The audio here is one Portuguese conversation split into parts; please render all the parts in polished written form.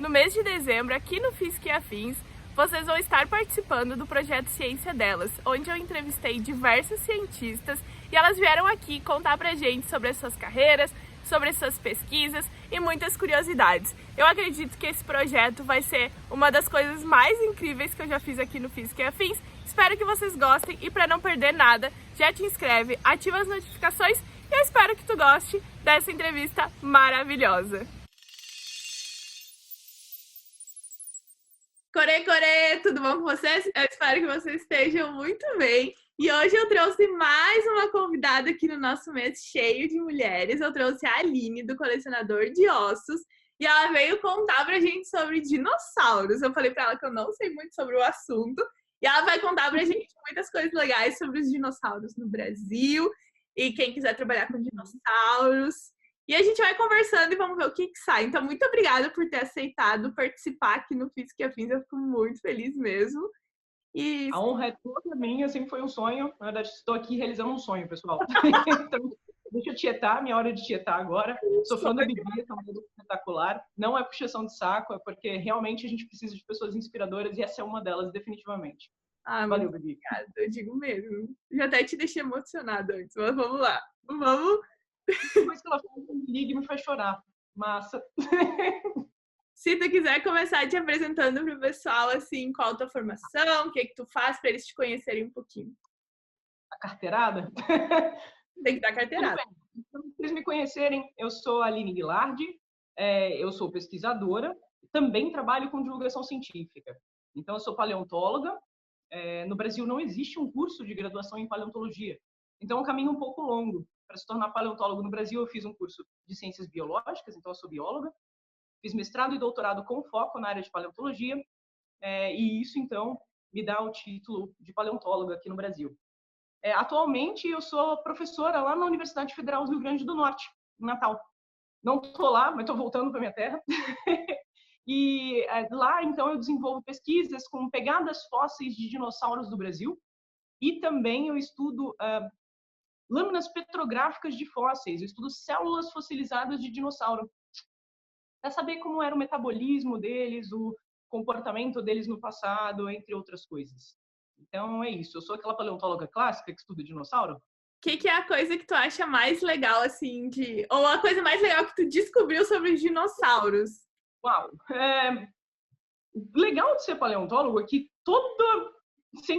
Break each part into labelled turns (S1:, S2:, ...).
S1: No mês de dezembro, aqui no Física e Afins, vocês vão estar participando do projeto Ciência Delas, onde eu entrevistei diversas cientistas e elas vieram aqui contar pra gente sobre as suas carreiras, sobre as suas pesquisas e muitas curiosidades. Eu acredito que esse projeto vai ser uma das coisas mais incríveis que eu já fiz aqui no Física e Afins. Espero que vocês gostem e para não perder nada, já te inscreve, ativa as notificações e eu espero que tu goste dessa entrevista maravilhosa. Core, tudo bom com vocês? Eu espero que vocês estejam muito bem. E hoje eu trouxe mais uma convidada aqui no nosso mês cheio de mulheres. Eu trouxe a Aline, do Colecionador de Ossos, e ela veio contar pra gente sobre dinossauros. Eu falei pra ela que eu não sei muito sobre o assunto, e ela vai contar pra gente muitas coisas legais sobre os dinossauros no Brasil, e quem quiser trabalhar com dinossauros. E a gente vai conversando e vamos ver o que sai. Então, muito obrigada por ter aceitado participar aqui no Física e Afins. Eu fico muito feliz mesmo. E...
S2: A honra é toda minha, sempre foi um sonho. Na verdade, estou aqui realizando um sonho, pessoal. Então, deixa eu tietar, minha hora de tietar agora. Sou fã da Bibi, é um produto espetacular. Não é puxação de saco, é porque realmente a gente precisa de pessoas inspiradoras e essa é uma delas, definitivamente.
S1: Valeu, Bibi. Obrigada, eu digo mesmo. Já até te deixei emocionada antes, mas vamos lá. Vamos...
S2: Depois que ela faz, me liga e me faz chorar. Massa.
S1: Se tu quiser começar te apresentando pro pessoal, assim, qual a tua formação, o que tu faz, para eles te conhecerem um pouquinho.
S2: A carteirada?
S1: Tem que dar carteirada.
S2: Então, para eles me conhecerem, eu sou a Aline Guilardi, eu sou pesquisadora, também trabalho com divulgação científica. Então, eu sou paleontóloga. No Brasil não existe um curso de graduação em paleontologia. Então, é um caminho um pouco longo. Para se tornar paleontólogo no Brasil, eu fiz um curso de ciências biológicas, então eu sou bióloga. Fiz mestrado e doutorado com foco na área de paleontologia. E isso, então, me dá o título de paleontóloga aqui no Brasil. Atualmente, eu sou professora lá na Universidade Federal do Rio Grande do Norte, em Natal. Não estou lá, mas estou voltando para minha terra. E lá, então, eu desenvolvo pesquisas com pegadas fósseis de dinossauros do Brasil. E também eu estudo lâminas petrográficas de fósseis. Eu estudo células fossilizadas de dinossauro. Para saber como era o metabolismo deles, o comportamento deles no passado, entre outras coisas. Então, é isso. Eu sou aquela paleontóloga clássica que estuda dinossauro.
S1: O que é a coisa que tu acha mais legal, assim, ou a coisa mais legal que tu descobriu sobre os dinossauros?
S2: Uau! Legal de ser paleontólogo é que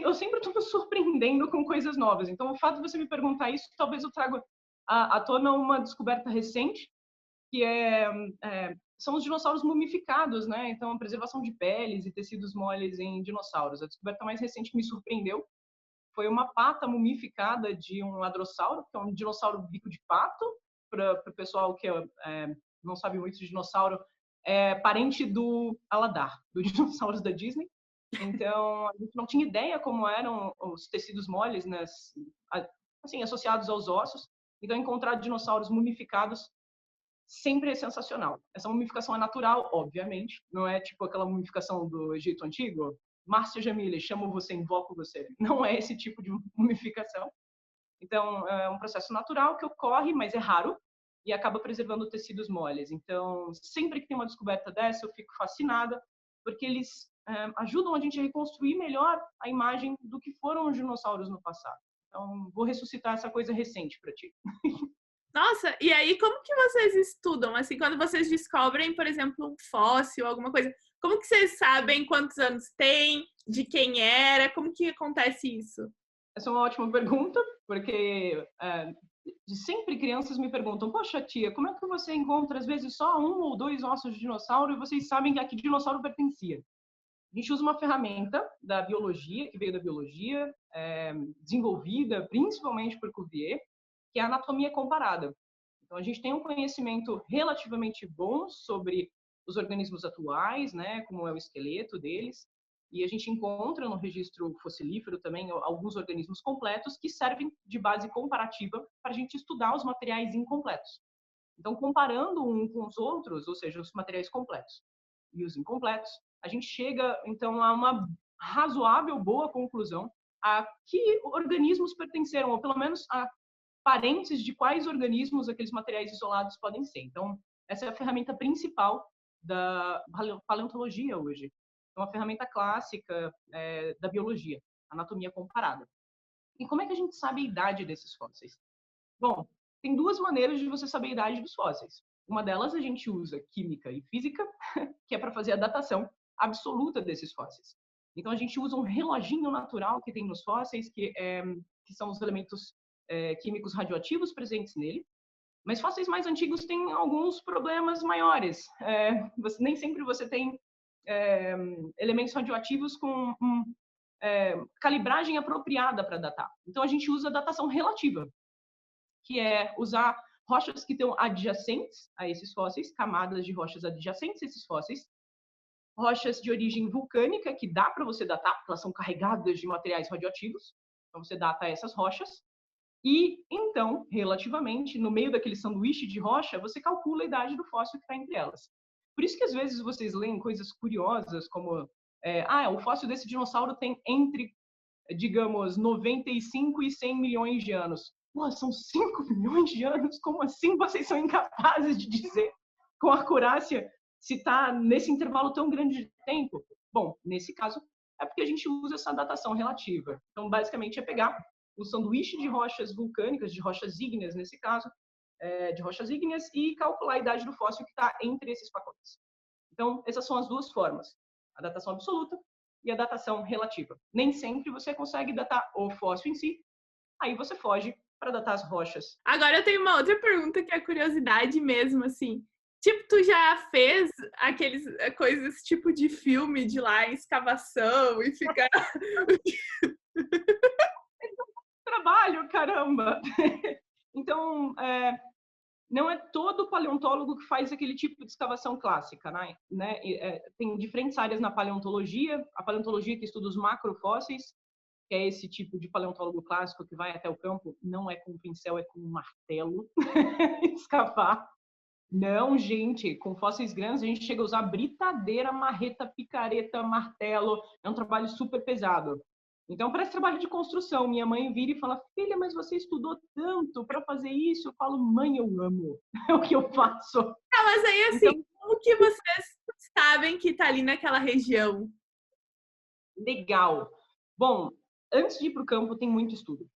S2: eu sempre estou me surpreendendo com coisas novas. Então, o fato de você me perguntar isso, talvez eu traga à tona uma descoberta recente, que são os dinossauros mumificados, né? Então, a preservação de peles e tecidos moles em dinossauros. A descoberta mais recente que me surpreendeu foi uma pata mumificada de um hadrossauro, que é um dinossauro bico de pato, para o pessoal que não sabe muito de dinossauro, parente do Aladar, dos dinossauros da Disney. Então, a gente não tinha ideia como eram os tecidos moles, né, assim, associados aos ossos. Então, encontrar dinossauros mumificados sempre é sensacional. Essa mumificação é natural, obviamente. Não é tipo aquela mumificação do Egito Antigo. Márcia Jamile, chamo você, invoco você. Não é esse tipo de mumificação. Então, é um processo natural que ocorre, mas é raro, e acaba preservando tecidos moles. Então, sempre que tem uma descoberta dessa, eu fico fascinada, porque eles ajudam a gente a reconstruir melhor a imagem do que foram os dinossauros no passado. Então, vou ressuscitar essa coisa recente para ti.
S1: Nossa, e aí como que vocês estudam? Assim, quando vocês descobrem, por exemplo, um fóssil, alguma coisa, como que vocês sabem quantos anos tem, de quem era, como que acontece isso?
S2: Essa é uma ótima pergunta, porque sempre crianças me perguntam, poxa tia, como é que você encontra às vezes só 1 ou 2 ossos de dinossauro e vocês sabem a que dinossauro pertencia? A gente usa uma ferramenta da biologia, que veio da biologia, desenvolvida principalmente por Cuvier, que é a anatomia comparada. Então, a gente tem um conhecimento relativamente bom sobre os organismos atuais, né, como é o esqueleto deles, e a gente encontra no registro fossilífero também alguns organismos completos que servem de base comparativa para a gente estudar os materiais incompletos. Então, comparando um com os outros, ou seja, os materiais completos e os incompletos, a gente chega, então, a uma razoável, boa conclusão a que organismos pertenceram, ou pelo menos a parentes de quais organismos aqueles materiais isolados podem ser. Então, essa é a ferramenta principal da paleontologia hoje. É uma ferramenta clássica da biologia, anatomia comparada. E como é que a gente sabe a idade desses fósseis? Bom, tem duas maneiras de você saber a idade dos fósseis. Uma delas a gente usa química e física, que é para fazer a datação absoluta desses fósseis. Então a gente usa um reloginho natural que tem nos fósseis, que são os elementos químicos radioativos presentes nele. Mas fósseis mais antigos têm alguns problemas maiores. Nem sempre você tem elementos radioativos com calibragem apropriada para datar. Então a gente usa a datação relativa, que é usar rochas que estão adjacentes a esses fósseis, camadas de rochas adjacentes a esses fósseis, rochas de origem vulcânica, que dá para você datar, porque elas são carregadas de materiais radioativos, então você data essas rochas, e então, relativamente, no meio daquele sanduíche de rocha, você calcula a idade do fóssil que está entre elas. Por isso que às vezes vocês leem coisas curiosas, como o fóssil desse dinossauro tem entre, digamos, 95 e 100 milhões de anos. Pô, são 5 milhões de anos? Como assim vocês são incapazes de dizer com acurácia se está nesse intervalo tão grande de tempo? Bom, nesse caso, é porque a gente usa essa datação relativa. Então, basicamente, é pegar um sanduíche de rochas vulcânicas, de rochas ígneas, nesse caso, de rochas ígneas, e calcular a idade do fóssil que está entre esses pacotes. Então, essas são as duas formas. A datação absoluta e a datação relativa. Nem sempre você consegue datar o fóssil em si, aí você foge para datar as rochas.
S1: Agora eu tenho uma outra pergunta que é curiosidade mesmo, assim. Tipo, tu já fez aqueles coisas tipo de filme de lá, escavação e ficar...
S2: Trabalho, caramba! Então, não é todo paleontólogo que faz aquele tipo de escavação clássica, né? Tem diferentes áreas na paleontologia. A paleontologia que estuda os macrofósseis, que é esse tipo de paleontólogo clássico que vai até o campo, não é com um pincel, é com um martelo, escavar. Não, gente, com fósseis grandes a gente chega a usar britadeira, marreta, picareta, martelo. É um trabalho super pesado. Então, parece trabalho de construção. Minha mãe vira e fala: filha, mas você estudou tanto para fazer isso? Eu falo: mãe, eu amo. É o que eu faço.
S1: Mas aí, assim, então, como que vocês sabem que tá ali naquela região?
S2: Legal. Bom, antes de ir para o campo, tem muito estudo.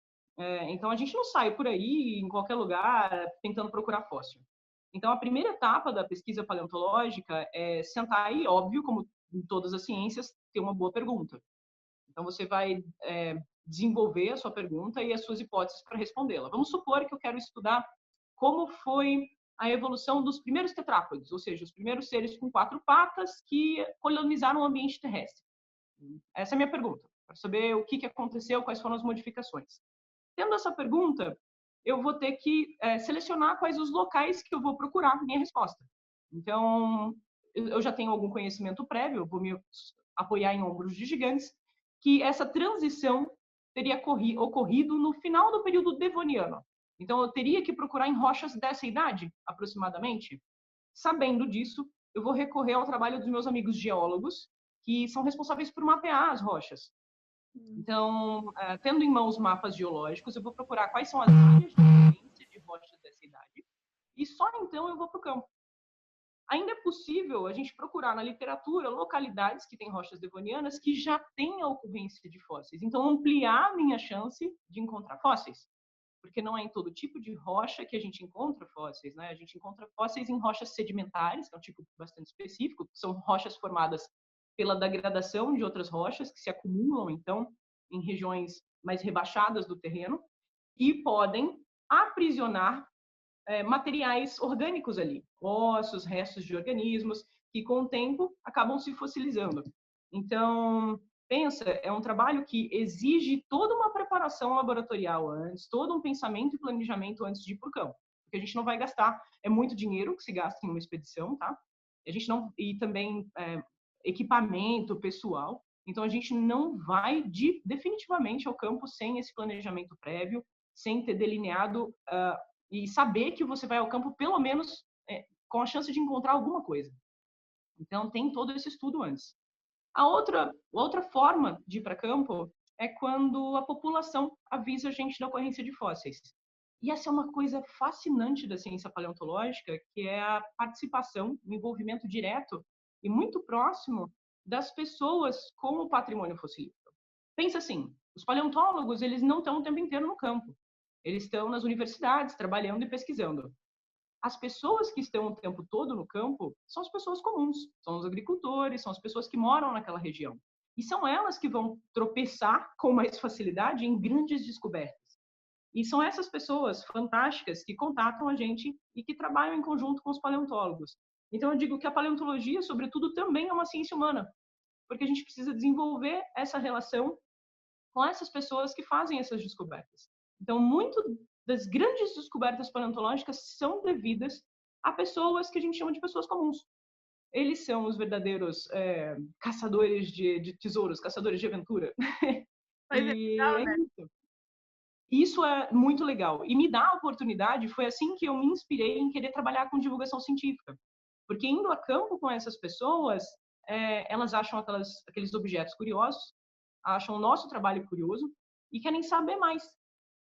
S2: Então, a gente não sai por aí, em qualquer lugar, tentando procurar fóssil. Então, a primeira etapa da pesquisa paleontológica é sentar e, óbvio, como em todas as ciências, ter uma boa pergunta. Então, você vai desenvolver a sua pergunta e as suas hipóteses para respondê-la. Vamos supor que eu quero estudar como foi a evolução dos primeiros tetrápodes, ou seja, os primeiros seres com 4 patas que colonizaram o ambiente terrestre. Essa é a minha pergunta, para saber o que aconteceu, quais foram as modificações. Tendo essa pergunta, eu vou ter que selecionar quais os locais que eu vou procurar minha resposta. Então, eu já tenho algum conhecimento prévio, eu vou me apoiar em ombros de gigantes, que essa transição teria ocorrido no final do período devoniano. Então, eu teria que procurar em rochas dessa idade, aproximadamente. Sabendo disso, eu vou recorrer ao trabalho dos meus amigos geólogos, que são responsáveis por mapear as rochas. Então, tendo em mãos mapas geológicos, eu vou procurar quais são as áreas de influência de rochas dessa idade, e só então eu vou para o campo. Ainda é possível a gente procurar na literatura localidades que têm rochas devonianas que já têm a ocorrência de fósseis. Então, ampliar a minha chance de encontrar fósseis. Porque não é em todo tipo de rocha que a gente encontra fósseis, né? A gente encontra fósseis em rochas sedimentares, que é um tipo bastante específico, que são rochas formadas pela degradação de outras rochas que se acumulam, então, em regiões mais rebaixadas do terreno e podem aprisionar materiais orgânicos ali, ossos, restos de organismos, que com o tempo acabam se fossilizando. Então, pensa, é um trabalho que exige toda uma preparação laboratorial antes, todo um pensamento e planejamento antes de ir para o campo. Porque a gente não vai gastar, é muito dinheiro que se gasta em uma expedição, tá? E também equipamento pessoal. Então, a gente não vai definitivamente ao campo sem esse planejamento prévio, sem ter delineado e saber que você vai ao campo pelo menos com a chance de encontrar alguma coisa. Então, tem todo esse estudo antes. A outra forma de ir para campo é quando a população avisa a gente da ocorrência de fósseis. E essa é uma coisa fascinante da ciência paleontológica, que é a participação, o envolvimento direto e muito próximo das pessoas com o patrimônio fossilífero. Pensa assim, os paleontólogos, eles não estão o tempo inteiro no campo. Eles estão nas universidades, trabalhando e pesquisando. As pessoas que estão o tempo todo no campo são as pessoas comuns, são os agricultores, são as pessoas que moram naquela região. E são elas que vão tropeçar com mais facilidade em grandes descobertas. E são essas pessoas fantásticas que contatam a gente e que trabalham em conjunto com os paleontólogos. Então eu digo que a paleontologia, sobretudo, também é uma ciência humana, porque a gente precisa desenvolver essa relação com essas pessoas que fazem essas descobertas. Então, muito das grandes descobertas paleontológicas são devidas a pessoas que a gente chama de pessoas comuns. Eles são os verdadeiros caçadores de tesouros, caçadores de aventura.
S1: Mas é
S2: E
S1: legal,
S2: é
S1: né?
S2: isso. Isso é muito legal. E me dá a oportunidade, foi assim que eu me inspirei em querer trabalhar com divulgação científica. Porque indo a campo com essas pessoas, elas acham aqueles objetos curiosos, acham o nosso trabalho curioso e querem saber mais.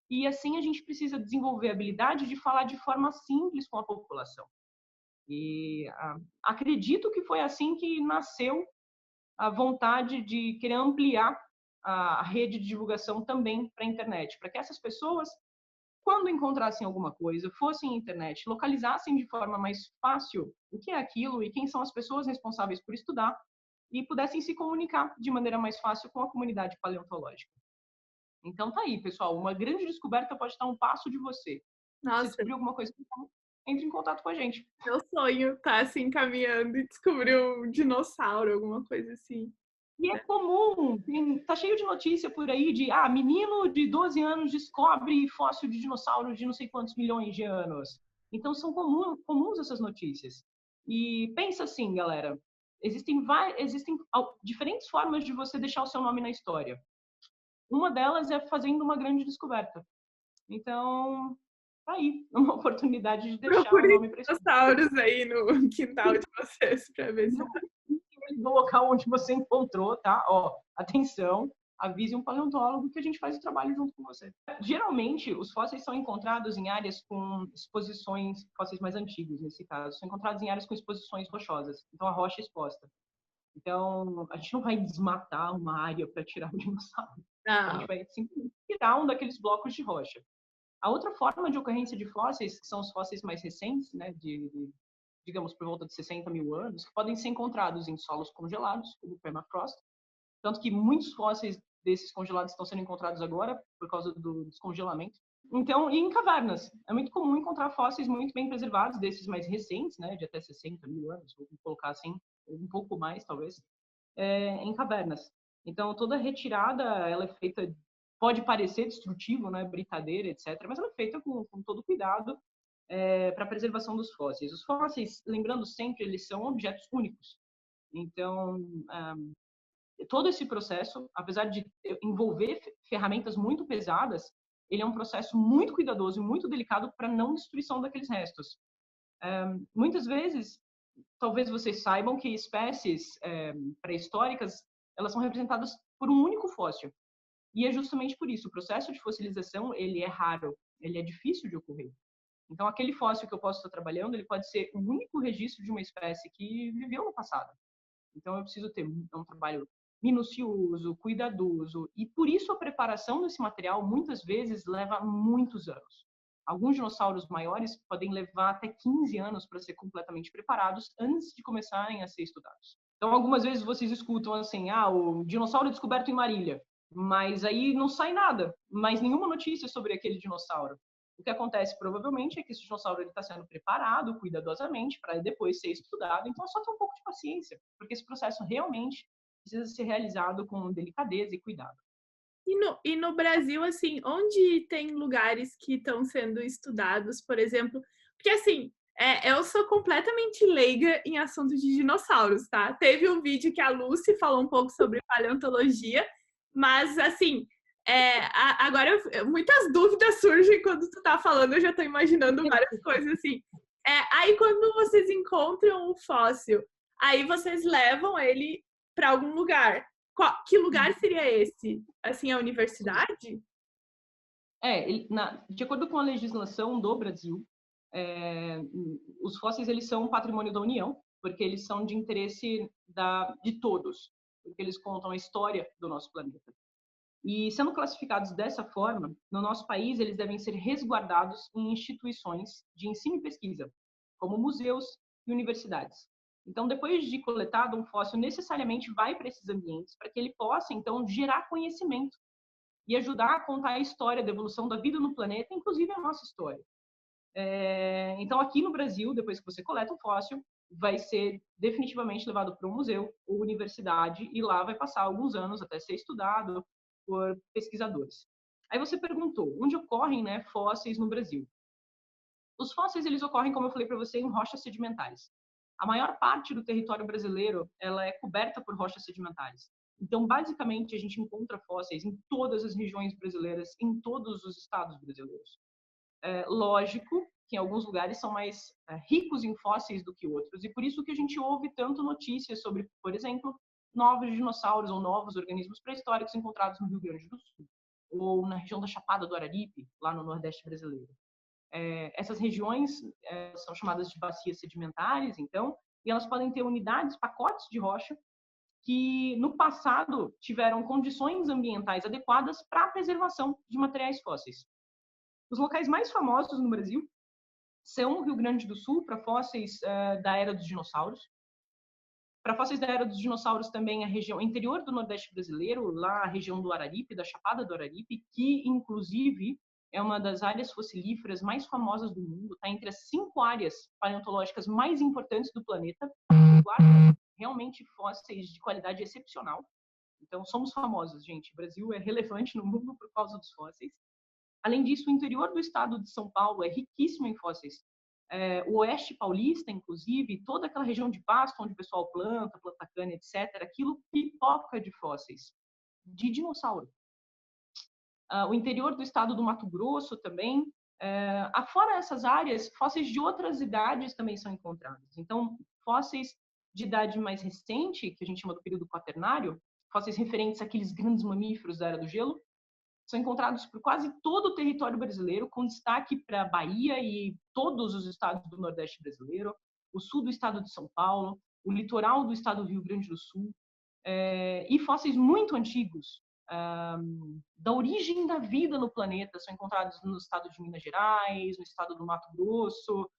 S2: E assim a gente precisa desenvolver a habilidade de falar de forma simples com a população. E acredito que foi assim que nasceu a vontade de querer ampliar a rede de divulgação também para a internet, para que essas pessoas, quando encontrassem alguma coisa, fossem à internet, localizassem de forma mais fácil o que é aquilo e quem são as pessoas responsáveis por estudar e pudessem se comunicar de maneira mais fácil com a comunidade paleontológica. Então tá aí, pessoal, uma grande descoberta pode estar a um passo de você. Se você
S1: Nossa,
S2: descobrir alguma coisa, entre em contato com a gente.
S1: meu sonho tá assim caminhando e descobrir um dinossauro, alguma coisa assim.
S2: E é comum, tá cheio de notícia por aí de menino de 12 anos descobre fóssil de dinossauro de não sei quantos milhões de anos. Então são comuns essas notícias. E pensa assim, galera, existem diferentes formas de você deixar o seu nome na história. Uma delas é fazendo uma grande descoberta. Então, tá aí, uma oportunidade de deixar o
S1: Procure
S2: nome para
S1: dinossauros aí no quintal de vocês para ver se
S2: do local onde você encontrou, tá? Ó, atenção, avise um paleontólogo que a gente faz o trabalho junto com você. Geralmente, os fósseis são encontrados em áreas com exposições, fósseis mais antigos nesse caso, são encontrados em áreas com exposições rochosas, então a rocha é exposta. Então, a gente não vai desmatar uma área para tirar o dinossauro. A gente
S1: não.
S2: vai simplesmente tirar um daqueles blocos de rocha. A outra forma de ocorrência de fósseis, que são os fósseis mais recentes, né, digamos, por volta de 60 mil anos, que podem ser encontrados em solos congelados, como o permafrost, tanto que muitos fósseis desses congelados estão sendo encontrados agora por causa do descongelamento. Então, e em cavernas. É muito comum encontrar fósseis muito bem preservados, desses mais recentes, né, de até 60 mil anos, vou colocar assim, um pouco mais, talvez, em cavernas. Então, toda retirada, ela é feita, pode parecer destrutivo, né, britadeira, etc., mas ela é feita com todo cuidado para a preservação dos fósseis. Os fósseis, lembrando sempre, eles são objetos únicos. Então, todo esse processo, apesar de envolver ferramentas muito pesadas, ele é um processo muito cuidadoso e muito delicado para não destruição daqueles restos. Muitas vezes, talvez vocês saibam que espécies pré-históricas, elas são representadas por um único fóssil. E é justamente por isso, o processo de fossilização, ele é raro, ele é difícil de ocorrer. Então, aquele fóssil que eu posso estar trabalhando, ele pode ser o único registro de uma espécie que viveu no passado. Então, eu preciso ter um trabalho minucioso, cuidadoso, e por isso a preparação desse material muitas vezes leva muitos anos. Alguns dinossauros maiores podem levar até 15 anos para ser completamente preparados antes de começarem a ser estudados. Então, algumas vezes vocês escutam assim, o dinossauro descoberto em Marília, mas aí não sai nada, mais nenhuma notícia sobre aquele dinossauro. O que acontece provavelmente é que esse dinossauro está sendo preparado cuidadosamente para depois ser estudado, então é só ter um pouco de paciência, porque esse processo realmente precisa ser realizado com delicadeza e cuidado.
S1: E no Brasil, assim, onde tem lugares que estão sendo estudados, por exemplo? Porque, assim, eu sou completamente leiga em assunto de dinossauros, tá? Teve um vídeo que a Lucy falou um pouco sobre paleontologia, mas, assim, agora muitas dúvidas surgem quando tu tá falando, eu já tô imaginando várias coisas, assim. Aí, quando vocês encontram o fóssil, aí vocês levam ele para algum lugar. Que lugar seria esse? Assim, a universidade?
S2: De acordo com a legislação do Brasil, os fósseis eles são patrimônio da União, porque eles são de interesse de todos, porque eles contam a história do nosso planeta. E sendo classificados dessa forma, no nosso país eles devem ser resguardados em instituições de ensino e pesquisa, como museus e universidades. Então, depois de coletado, um fóssil necessariamente vai para esses ambientes para que ele possa, então, gerar conhecimento e ajudar a contar a história da evolução da vida no planeta, inclusive a nossa história. Então, aqui no Brasil, depois que você coleta um fóssil, vai ser definitivamente levado para um museu ou universidade e lá vai passar alguns anos até ser estudado por pesquisadores. Aí você perguntou, onde ocorrem, né, fósseis no Brasil? Os fósseis, eles ocorrem, como eu falei para você, em rochas sedimentares. A maior parte do território brasileiro, ela é coberta por rochas sedimentares. Então, basicamente, a gente encontra fósseis em todas as regiões brasileiras, em todos os estados brasileiros. Lógico que em alguns lugares são mais ricos em fósseis do que outros, e por isso que a gente ouve tanto notícias sobre, por exemplo, novos dinossauros ou novos organismos pré-históricos encontrados no Rio Grande do Sul, ou na região da Chapada do Araripe, lá no Nordeste brasileiro. Essas regiões são chamadas de bacias sedimentares, então, e elas podem ter unidades, pacotes de rocha, que no passado tiveram condições ambientais adequadas para a preservação de materiais fósseis. Os locais mais famosos no Brasil são o Rio Grande do Sul, para fósseis da Era dos Dinossauros. Para fósseis da Era dos Dinossauros também a região interior do Nordeste brasileiro, lá a região do Araripe, da Chapada do Araripe, que inclusive é uma das áreas fossilíferas mais famosas do mundo, está entre as 5 áreas paleontológicas mais importantes do planeta, que guarda realmente fósseis de qualidade excepcional. Então, somos famosos, gente. O Brasil é relevante no mundo por causa dos fósseis. Além disso, o interior do estado de São Paulo é riquíssimo em fósseis. O oeste paulista, inclusive, toda aquela região de pasto onde o pessoal planta cana, etc., aquilo pipoca de fósseis, de dinossauro. O interior do estado do Mato Grosso também. Afora essas áreas, fósseis de outras idades também são encontrados. Então, fósseis de idade mais recente, que a gente chama do período quaternário, fósseis referentes àqueles grandes mamíferos da Era do Gelo, são encontrados por quase todo o território brasileiro, com destaque para a Bahia e todos os estados do Nordeste brasileiro, o sul do estado de São Paulo, o litoral do estado do Rio Grande do Sul, e fósseis muito antigos, da origem da vida no planeta, são encontrados no estado de Minas Gerais, no estado do Mato Grosso,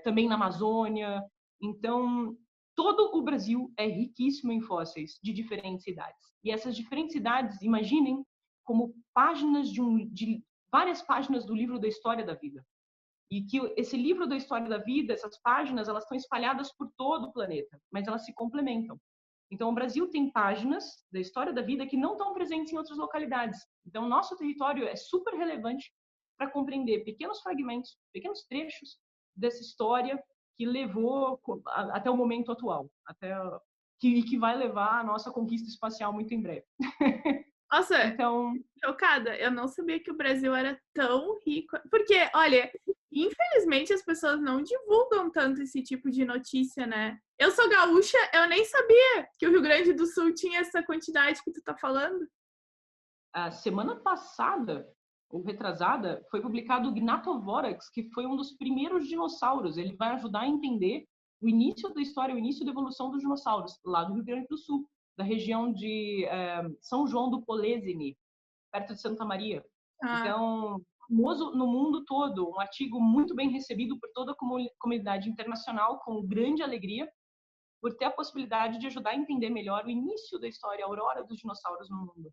S2: também na Amazônia. Então, todo o Brasil é riquíssimo em fósseis de diferentes idades. E essas diferentes idades, imaginem, como páginas de várias páginas do livro da história da vida. E que esse livro da história da vida, essas páginas, elas estão espalhadas por todo o planeta, mas elas se complementam. Então, o Brasil tem páginas da história da vida que não estão presentes em outras localidades. Então, o nosso território é super relevante para compreender pequenos fragmentos, pequenos trechos dessa história que levou até o momento atual, que vai levar a nossa conquista espacial muito em breve.
S1: Nossa,
S2: então,
S1: chocada. Eu não sabia que o Brasil era tão rico. Porque, olha, infelizmente as pessoas não divulgam tanto esse tipo de notícia, né? Eu sou gaúcha, eu nem sabia que o Rio Grande do Sul tinha essa quantidade que tu tá falando.
S2: A semana passada, ou retrasada, foi publicado o Gnatovorax, que foi um dos primeiros dinossauros. Ele vai ajudar a entender o início da história, o início da evolução dos dinossauros, lá do Rio Grande do Sul, da região de São João do Polesine, perto de Santa Maria. Então, famoso no mundo todo, um artigo muito bem recebido por toda a comunidade internacional, com grande alegria, por ter a possibilidade de ajudar a entender melhor o início da história, a aurora dos dinossauros no mundo.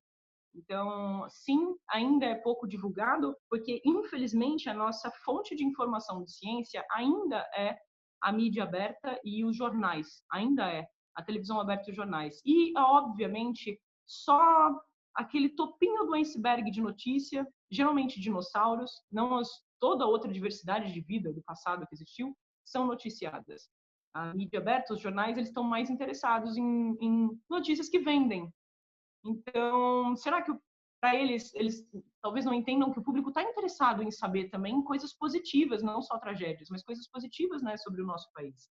S2: Então, sim, ainda é pouco divulgado, porque, infelizmente, a nossa fonte de informação de ciência ainda é a mídia aberta e os jornais, ainda é a televisão aberta e os jornais. E, obviamente, só aquele topinho do iceberg de notícia, geralmente dinossauros, não toda outra diversidade de vida do passado que existiu, são noticiadas. A mídia aberta, os jornais, eles estão mais interessados em notícias que vendem. Então, será que para eles talvez não entendam que o público está interessado em saber também coisas positivas, não só tragédias, mas coisas positivas, né, sobre o nosso país.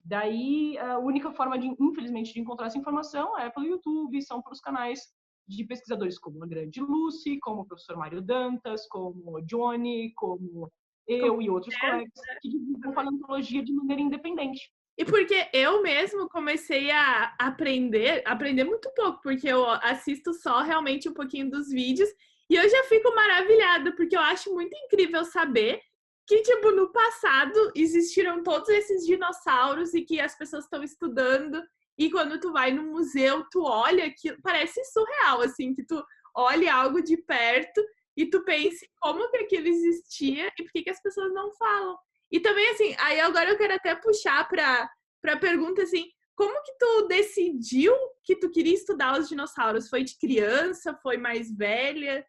S2: Daí, a única forma, infelizmente, de encontrar essa informação é pelo YouTube, são pelos canais de pesquisadores como a grande Lucy, como o professor Mário Dantas, como o Johnny, como eu e outros colegas que divulgam paleontologia de maneira independente.
S1: E porque eu mesmo comecei a aprender muito pouco, porque eu assisto só realmente um pouquinho dos vídeos e eu já fico maravilhada, porque eu acho muito incrível saber que, tipo, no passado existiram todos esses dinossauros e que as pessoas estão estudando. E quando tu vai no museu, tu olha aquilo, parece surreal, assim, que tu olhe algo de perto e tu pense como que aquilo existia e por que as pessoas não falam. E também, assim, aí agora eu quero até puxar para pergunta, assim, como que tu decidiu que tu queria estudar os dinossauros? Foi de criança? Foi mais velha?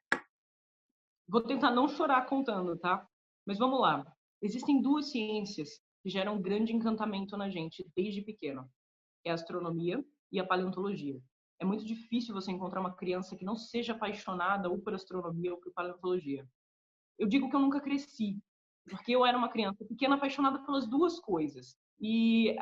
S2: Vou tentar não chorar contando, tá? Mas vamos lá. Existem duas ciências que geram um grande encantamento na gente desde pequeno. É a astronomia e a paleontologia. É muito difícil você encontrar uma criança que não seja apaixonada ou por astronomia ou por paleontologia. Eu digo que eu nunca cresci, porque eu era uma criança pequena apaixonada pelas duas coisas. E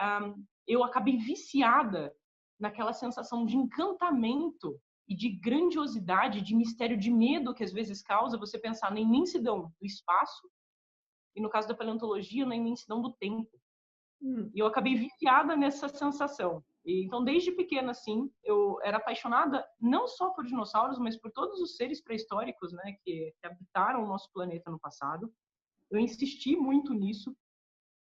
S2: eu acabei viciada naquela sensação de encantamento e de grandiosidade, de mistério, de medo que às vezes causa você pensar na imensidão do espaço e, no caso da paleontologia, na imensidão do tempo. E eu acabei viciada nessa sensação. E, então, desde pequena, assim, eu era apaixonada não só por dinossauros, mas por todos os seres pré-históricos, né, que habitaram o nosso planeta no passado. Eu insisti muito nisso,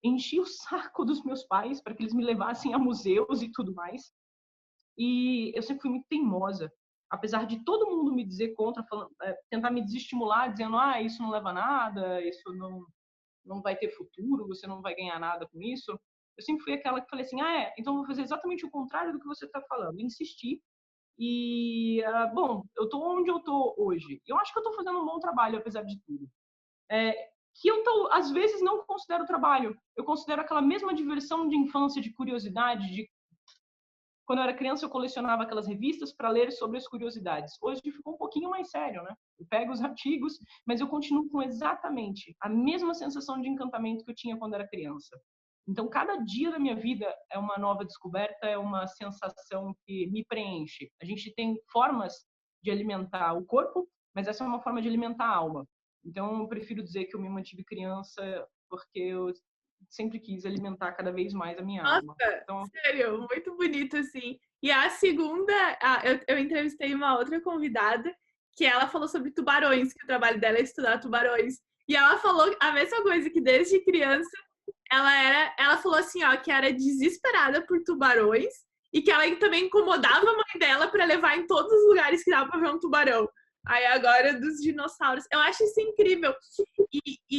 S2: enchi o saco dos meus pais para que eles me levassem a museus e tudo mais. E eu sempre fui muito teimosa. Apesar de todo mundo me dizer contra, tentar me desestimular, dizendo, isso não leva a nada, isso não vai ter futuro, você não vai ganhar nada com isso. Eu sempre fui aquela que falei assim, então vou fazer exatamente o contrário do que você está falando. Insisti. E, bom, eu estou onde eu estou hoje. Eu acho que eu estou fazendo um bom trabalho, apesar de tudo. Que eu, às vezes, não considero trabalho. Eu considero aquela mesma diversão de infância, de curiosidade, de quando eu era criança, eu colecionava aquelas revistas para ler sobre as curiosidades. Hoje ficou um pouquinho mais sério, né? Eu pego os artigos, mas eu continuo com exatamente a mesma sensação de encantamento que eu tinha quando era criança. Então, cada dia da minha vida é uma nova descoberta, é uma sensação que me preenche. A gente tem formas de alimentar o corpo, mas essa é uma forma de alimentar a alma. Então, eu prefiro dizer que eu me mantive criança porque eu sempre quis alimentar cada vez mais a minha alma. Então,
S1: Sério, muito bonito, assim. E a segunda, eu entrevistei uma outra convidada que ela falou sobre tubarões, que o trabalho dela é estudar tubarões. E ela falou a mesma coisa, que desde criança ela falou assim, ó, que era desesperada por tubarões e que ela também incomodava a mãe dela para levar em todos os lugares que dava para ver um tubarão. Aí agora dos dinossauros. Eu acho isso incrível.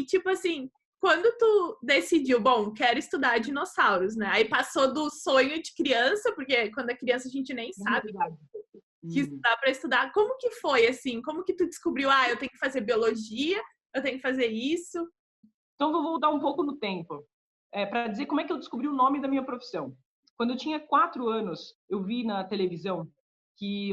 S1: Tipo assim, quando tu decidiu, bom, quero estudar dinossauros, né? Aí passou do sonho de criança, porque quando é criança a gente nem sabe que estudar para estudar. Como que foi, assim? Como que tu descobriu, eu tenho que fazer biologia, eu tenho que fazer isso?
S2: Então, vou voltar um pouco no tempo, para dizer como é que eu descobri o nome da minha profissão. Quando eu tinha 4 anos, eu vi na televisão que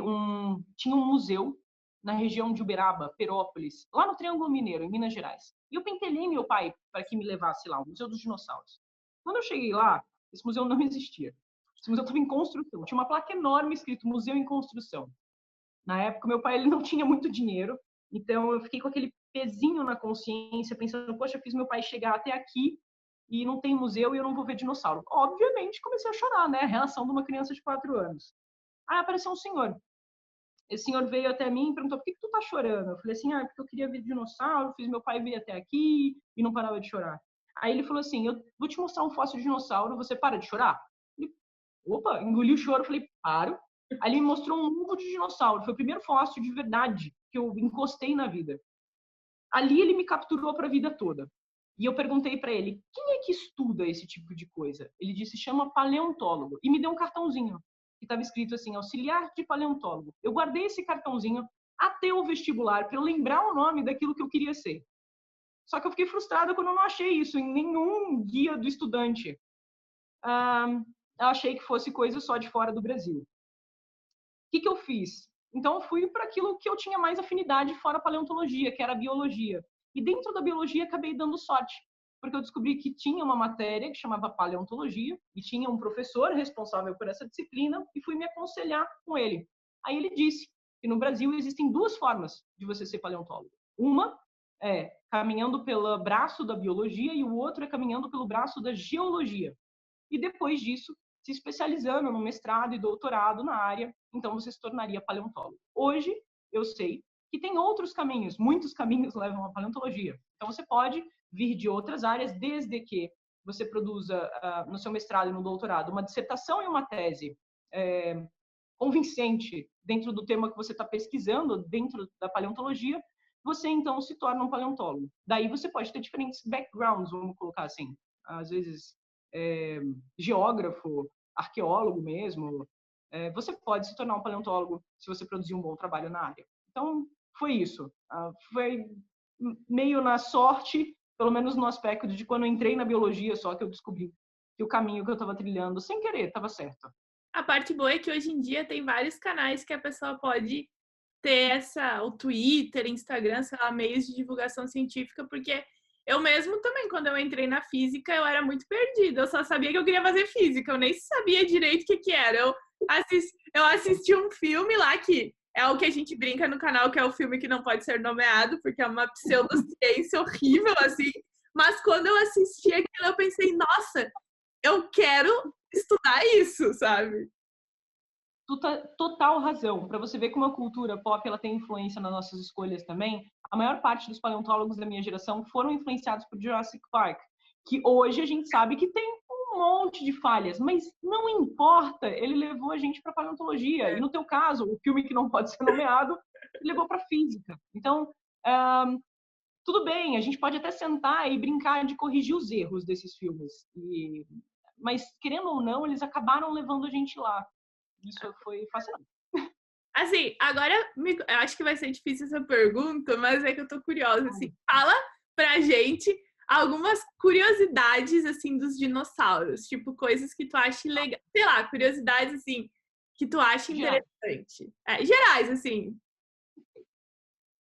S2: tinha um museu na região de Uberaba, Perópolis, lá no Triângulo Mineiro, em Minas Gerais. E eu pentelhei meu pai para que me levasse lá, o Museu dos Dinossauros. Quando eu cheguei lá, esse museu não existia. Esse museu estava em construção. Tinha uma placa enorme escrito Museu em Construção. Na época, meu pai ele não tinha muito dinheiro, então eu fiquei com aquele pezinho na consciência, pensando, poxa, eu fiz meu pai chegar até aqui e não tem museu e eu não vou ver dinossauro. Obviamente, comecei a chorar, né? A reação de uma criança de 4 anos. Aí apareceu um senhor. Esse senhor veio até mim e perguntou, por que tu tá chorando? Eu falei assim, porque eu queria ver dinossauro, fiz meu pai vir até aqui e não parava de chorar. Aí ele falou assim, eu vou te mostrar um fóssil de dinossauro, você para de chorar? Eu falei, opa, engoli o choro, falei, paro. Aí ele me mostrou um ovo de dinossauro, foi o primeiro fóssil de verdade que eu encostei na vida. Ali ele me capturou para a vida toda. E eu perguntei para ele, quem é que estuda esse tipo de coisa? Ele disse, chama paleontólogo. E me deu um cartãozinho, que estava escrito assim, auxiliar de paleontólogo. Eu guardei esse cartãozinho até o vestibular, para eu lembrar o nome daquilo que eu queria ser. Só que eu fiquei frustrada quando eu não achei isso em nenhum guia do estudante. Eu achei que fosse coisa só de fora do Brasil. O que eu fiz? Então, eu fui para aquilo que eu tinha mais afinidade fora a paleontologia, que era a biologia. E dentro da biologia, acabei dando sorte, porque eu descobri que tinha uma matéria que chamava paleontologia, e tinha um professor responsável por essa disciplina, e fui me aconselhar com ele. Aí ele disse, E no Brasil existem duas formas de você ser paleontólogo. Uma é caminhando pelo braço da biologia e o outro é caminhando pelo braço da geologia. E depois disso, se especializando no mestrado e doutorado na área, então você se tornaria paleontólogo. Hoje, eu sei que tem outros caminhos, muitos caminhos levam à paleontologia. Então você pode vir de outras áreas, desde que você produza no seu mestrado e no doutorado uma dissertação e uma tese convincente dentro do tema que você está pesquisando, dentro da paleontologia, você então se torna um paleontólogo. Daí você pode ter diferentes backgrounds, vamos colocar assim. Às vezes, geógrafo, arqueólogo mesmo. Você pode se tornar um paleontólogo se você produzir um bom trabalho na área. Então, foi isso. Foi meio na sorte, pelo menos no aspecto de quando eu entrei na biologia, só que eu descobri que o caminho que eu estava trilhando, sem querer, estava certo.
S1: A parte boa é que hoje em dia tem vários canais que a pessoa pode ter o Twitter, Instagram, sei lá, meios de divulgação científica, porque eu mesmo também, quando eu entrei na física, eu era muito perdida. Eu só sabia que eu queria fazer física, eu nem sabia direito o que era. Eu assisti um filme lá que é o que a gente brinca no canal, que é o filme que não pode ser nomeado, porque é uma pseudociência horrível, assim. Mas quando eu assisti aquilo, eu pensei, nossa, eu quero estudar isso, sabe?
S2: Total razão. Para você ver como a cultura pop ela tem influência nas nossas escolhas também, a maior parte dos paleontólogos da minha geração foram influenciados por Jurassic Park, que hoje a gente sabe que tem um monte de falhas, mas não importa, ele levou a gente para paleontologia. E no teu caso, o filme que não pode ser nomeado, levou para física. Então, tudo bem, a gente pode até sentar e brincar de corrigir os erros desses filmes. Mas, querendo ou não, eles acabaram levando a gente lá. Isso foi fascinante.
S1: Assim, agora eu acho que vai ser difícil essa pergunta, mas é que eu tô curiosa. Assim, fala pra gente algumas curiosidades assim dos dinossauros, tipo coisas que tu acha legal, sei lá, curiosidades assim que tu acha interessante. Gerais, assim.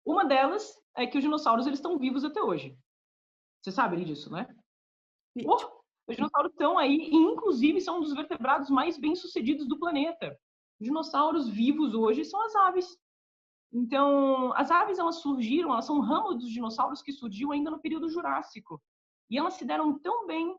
S2: Uma delas é que os dinossauros eles estão vivos até hoje. Você sabe disso, né? Os dinossauros estão aí e, inclusive, são um dos vertebrados mais bem-sucedidos do planeta. Os dinossauros vivos hoje são as aves. Então, as aves, elas surgiram, elas são um ramo dos dinossauros que surgiu ainda no período Jurássico. E elas se deram tão bem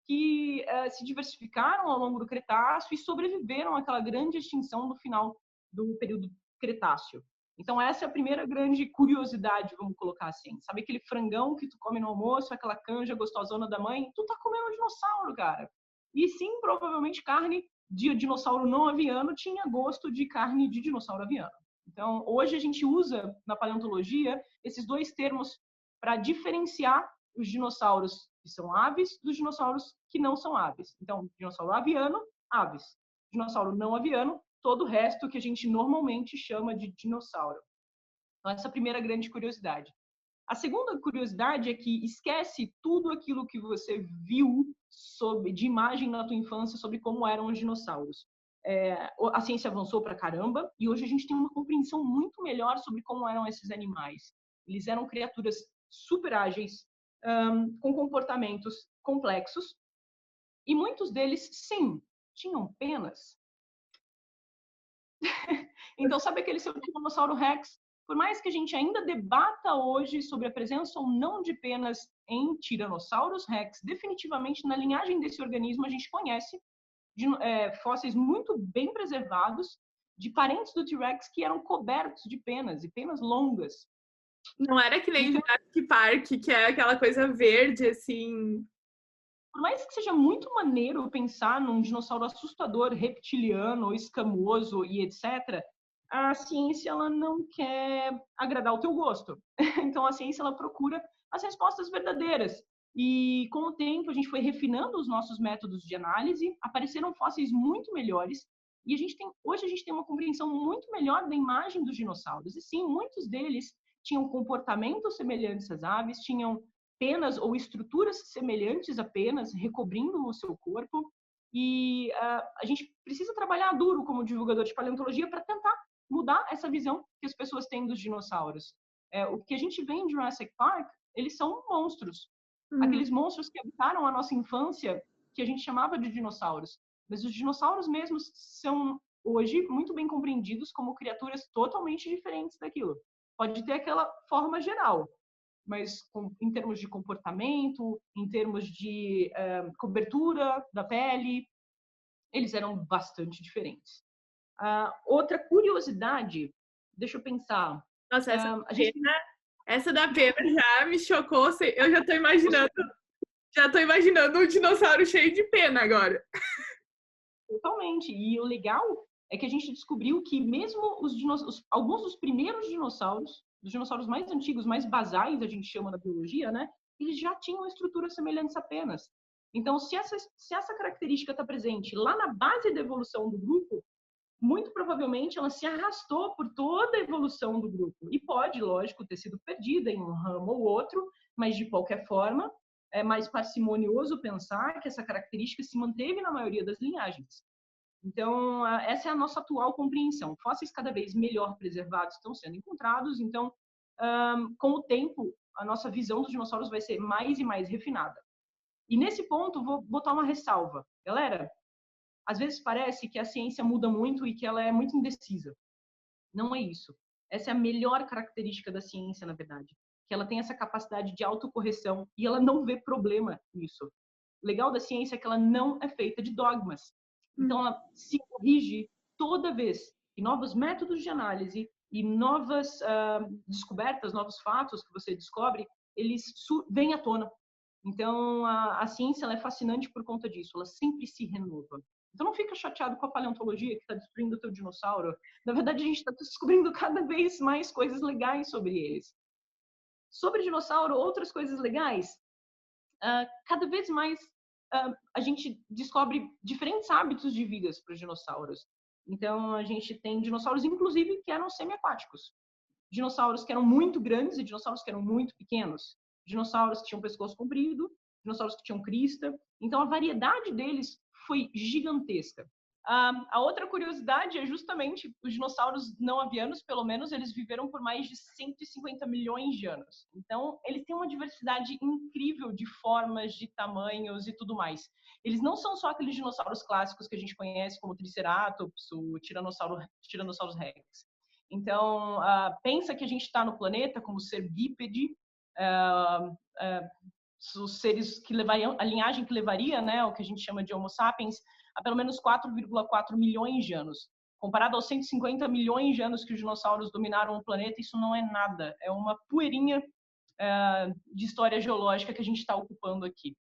S2: que se diversificaram ao longo do Cretáceo e sobreviveram àquela grande extinção no final do período Cretáceo. Então, essa é a primeira grande curiosidade, vamos colocar assim. Sabe aquele frangão que tu come no almoço, aquela canja gostosona da mãe? Tu tá comendo um dinossauro, cara. E sim, provavelmente carne de dinossauro não aviano tinha gosto de carne de dinossauro aviano. Então, hoje a gente usa na paleontologia esses dois termos para diferenciar os dinossauros que são aves dos dinossauros que não são aves. Então, dinossauro aviano, aves. Dinossauro não aviano, todo o resto que a gente normalmente chama de dinossauro. Então, essa é a primeira grande curiosidade. A segunda curiosidade é que esquece tudo aquilo que você viu de imagem na tua infância sobre como eram os dinossauros. A ciência avançou pra caramba e hoje a gente tem uma compreensão muito melhor sobre como eram esses animais. Eles eram criaturas super ágeis, com comportamentos complexos e muitos deles, sim, tinham penas. Então, sabe aquele seu Tiranossauro Rex? Por mais que a gente ainda debata hoje sobre a presença ou não de penas em Tiranossauros Rex, definitivamente na linhagem desse organismo a gente conhece fósseis muito bem preservados de parentes do T-Rex que eram cobertos de penas, e penas longas.
S1: Não era que nem Jurassic Park, que é aquela coisa verde, assim.
S2: Por mais que seja muito maneiro pensar num dinossauro assustador, reptiliano, escamoso e etc., a ciência ela não quer agradar o teu gosto. Então a ciência ela procura as respostas verdadeiras. E com o tempo a gente foi refinando os nossos métodos de análise, apareceram fósseis muito melhores e hoje a gente tem uma compreensão muito melhor da imagem dos dinossauros. E sim, muitos deles tinham comportamentos semelhantes às aves, tinham penas ou estruturas semelhantes a penas recobrindo o seu corpo. E a gente precisa trabalhar duro como divulgador de paleontologia para tentar mudar essa visão que as pessoas têm dos dinossauros. O que a gente vê em Jurassic Park, eles são monstros. Aqueles monstros que habitaram a nossa infância, que a gente chamava de dinossauros. Mas os dinossauros mesmos são hoje muito bem compreendidos como criaturas totalmente diferentes daquilo. Pode ter aquela forma geral, mas em termos de comportamento, em termos de cobertura da pele, eles eram bastante diferentes. Outra curiosidade, deixa eu pensar.
S1: Nossa, essa da pena já me chocou. Eu já tô imaginando um dinossauro cheio de pena agora.
S2: Totalmente. E o legal é que a gente descobriu que mesmo alguns dos primeiros dinossauros, dos dinossauros mais antigos, mais basais, a gente chama na biologia, né? Eles já tinham estruturas semelhantes a penas. Então, se essa característica está presente lá na base da evolução do grupo, muito provavelmente ela se arrastou por toda a evolução do grupo. E pode, lógico, ter sido perdida em um ramo ou outro, mas de qualquer forma, é mais parcimonioso pensar que essa característica se manteve na maioria das linhagens. Então, essa é a nossa atual compreensão. Fósseis cada vez melhor preservados estão sendo encontrados, então, com o tempo, a nossa visão dos dinossauros vai ser mais e mais refinada. E nesse ponto, vou botar uma ressalva. Galera, às vezes parece que a ciência muda muito e que ela é muito indecisa. Não é isso. Essa é a melhor característica da ciência, na verdade. Que ela tem essa capacidade de autocorreção e ela não vê problema nisso. O legal da ciência é que ela não é feita de dogmas. Então, ela se corrige toda vez que novos métodos de análise e novas descobertas, novos fatos que você descobre, eles vêm à tona. Então, a ciência ela é fascinante por conta disso. Ela sempre se renova. Então não fica chateado com a paleontologia que está destruindo o teu dinossauro. Na verdade, a gente está descobrindo cada vez mais coisas legais sobre eles. Sobre dinossauro, outras coisas legais. Cada vez mais a gente descobre diferentes hábitos de vida para os dinossauros. Então a gente tem dinossauros, inclusive, que eram semiaquáticos. Dinossauros que eram muito grandes e dinossauros que eram muito pequenos. Dinossauros que tinham pescoço comprido, dinossauros que tinham crista. Então a variedade deles foi gigantesca. A outra curiosidade é justamente os dinossauros não avianos, pelo menos, eles viveram por mais de 150 milhões de anos. Então, eles têm uma diversidade incrível de formas, de tamanhos e tudo mais. Eles não são só aqueles dinossauros clássicos que a gente conhece, como o Triceratops, o Tyrannosaurus Rex. Então, pensa que a gente está no planeta como ser bípede, os seres que levariam, a linhagem que levaria, né, o que a gente chama de Homo sapiens, há pelo menos 4,4 milhões de anos. Comparado aos 150 milhões de anos que os dinossauros dominaram o planeta, isso não é nada. É uma poeirinha de história geológica que a gente está ocupando aqui.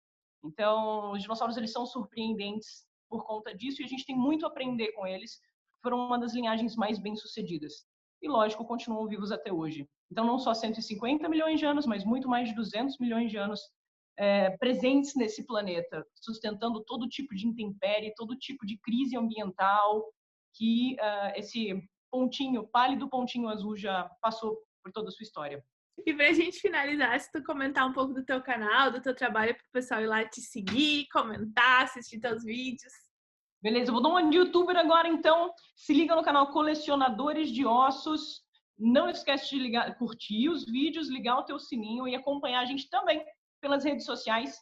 S2: Então, os dinossauros eles são surpreendentes por conta disso e a gente tem muito a aprender com eles. Foram uma das linhagens mais bem-sucedidas. E, lógico, continuam vivos até hoje. Então, não só 150 milhões de anos, mas muito mais de 200 milhões de anos presentes nesse planeta, sustentando todo tipo de intempérie, todo tipo de crise ambiental que esse pálido pontinho azul já passou por toda a sua história.
S1: E pra gente finalizar, se tu comentar um pouco do teu canal, do teu trabalho, para o pessoal ir lá te seguir, comentar, assistir teus vídeos.
S2: Beleza, eu vou dar uma de youtuber agora, então. Se liga no canal Colecionadores de Ossos. Não esquece de curtir os vídeos, ligar o teu sininho e acompanhar a gente também pelas redes sociais.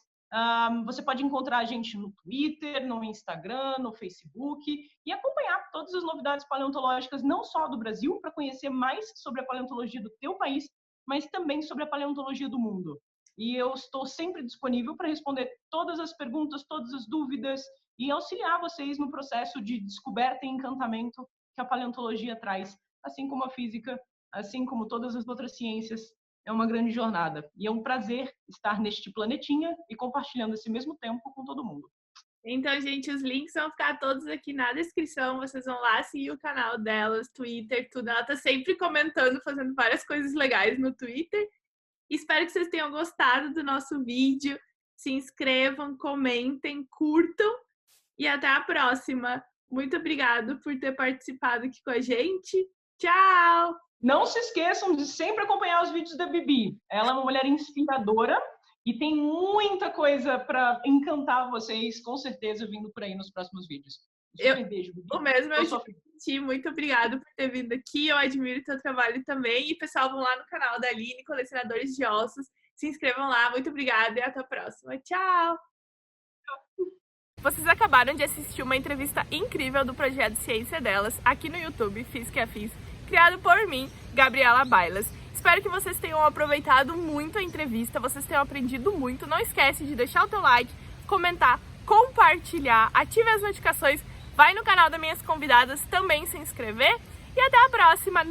S2: Você pode encontrar a gente no Twitter, no Instagram, no Facebook e acompanhar todas as novidades paleontológicas, não só do Brasil, para conhecer mais sobre a paleontologia do teu país, mas também sobre a paleontologia do mundo. E eu estou sempre disponível para responder todas as perguntas, todas as dúvidas e auxiliar vocês no processo de descoberta e encantamento que a paleontologia traz, assim como a física, assim como todas as outras ciências. É uma grande jornada. E é um prazer estar neste planetinha e compartilhando esse mesmo tempo com todo mundo.
S1: Então, gente, os links vão ficar todos aqui na descrição. Vocês vão lá seguir o canal delas, Twitter, tudo. Ela tá sempre comentando, fazendo várias coisas legais no Twitter. Espero que vocês tenham gostado do nosso vídeo. Se inscrevam, comentem, curtam. E até a próxima. Muito obrigada por ter participado aqui com a gente. Tchau!
S2: Não se esqueçam de sempre acompanhar os vídeos da Bibi. Ela é uma mulher inspiradora e tem muita coisa para encantar vocês, com certeza, vindo por aí nos próximos vídeos. Beijo, Bibi.
S1: O mesmo, eu te muito obrigada por ter vindo aqui. Eu admiro o teu trabalho também. E, pessoal, vão lá no canal da Aline, Colecionadores de Ossos. Se inscrevam lá. Muito obrigada e até a próxima. Tchau! Vocês acabaram de assistir uma entrevista incrível do projeto Ciência Delas, aqui no YouTube, Fiz que a Fiz, criado por mim, Gabriela Bailas. Espero que vocês tenham aproveitado muito a entrevista, vocês tenham aprendido muito. Não esquece de deixar o teu like, comentar, compartilhar, ative as notificações, vai no canal das minhas convidadas também se inscrever e até a próxima.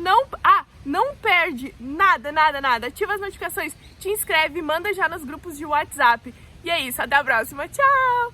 S1: Não perde nada, ativa as notificações, te inscreve, manda já nos grupos de WhatsApp. E é isso, até a próxima, tchau!